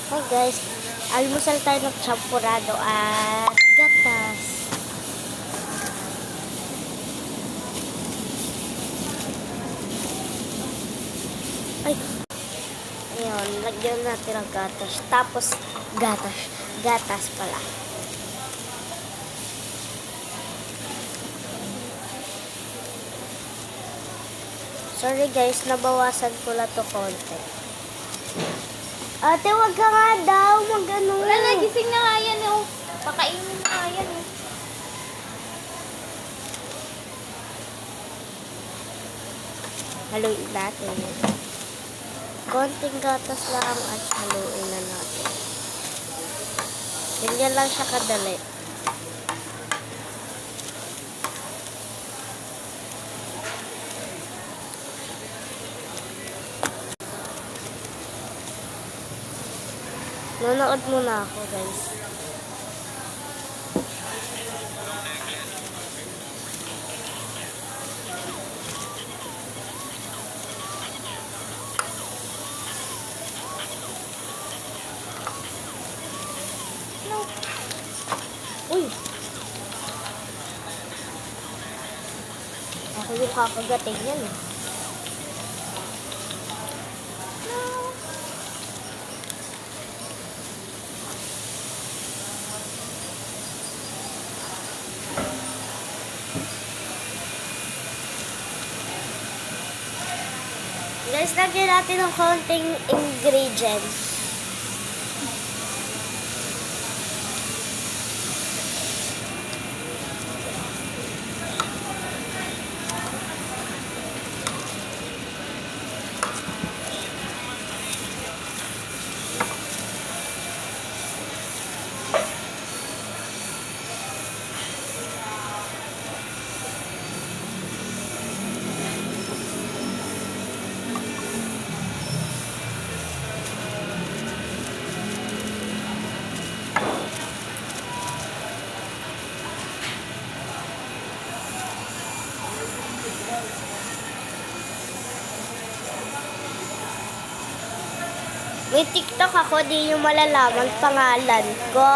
Hi guys, almusal tayo ng champurado at gatas. Ay, ayun, lagyan natin ng gatas. Tapos, gatas pala. Sorry guys, nabawasan ko lang to konti. Ate, wag ka nga daw, mag-ano. Wala na, gising na nga yan, oh. Pakainin na nga yan, oh. Haluin natin. Konting gatas lang at haluin na natin. Ganyan lang siya kadali. Nanood muna ako, guys. No. Uy! Ako yung kakagating yan, eh. Guys, lagyan natin ng konting ingredients. May TikTok ako, di nyo malalaman pangalan ko.